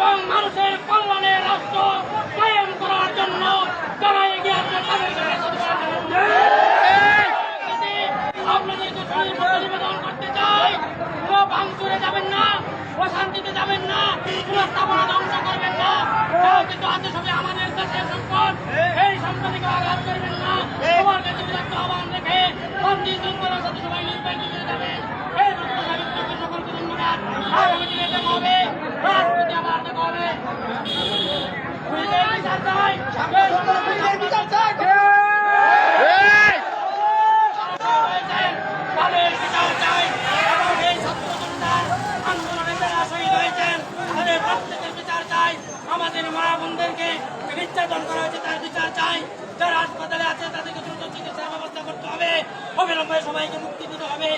এবং মানুষের কল্যাণে রাষ্ট্র কায়েম করার জন্য যারা এগিয়ে আসবে তাদের সাথে আপনাদেরকে নিবেদন করতে চাই, কোনো ভাঙচুরে যাবেন না, অশান্তিতে যাবেন না, কোনো স্থাপনা ধ্বংস করবেন না। যাও কিন্তু আছে সবে আমাদের দেশের সম্পদ, এই সম্পদকে আঘাত করবেন না। তোমার কাছে বিরক্ত আহ্বান রেখে শান্তি শৃঙ্খলার সাথে সবাই নির্বাচিত হয়ে যাবে। এই রক্তকে সকলকে ধন্যবাদ। আগামী দিনে দেখা হবে, রাজনীতি আবার দেখা হবে। বিচার চাই, বিচার চাই। তাদের বিচার চাই এবং এই ছাত্র জনতার আন্দোলনে যারা শহীদ হয়েছেন তাদের প্রত্যেকের বিচার চাই। আমাদের মা বোনদেরকে নির্যাতন করা হয়েছে তার বিচার চাই। যারা হাসপাতালে আছে তাদেরকে দ্রুত চিকিৎসার ব্যবস্থা করতে হবে, অবিলম্বে সবাইকে মুক্তি দিতে হবে।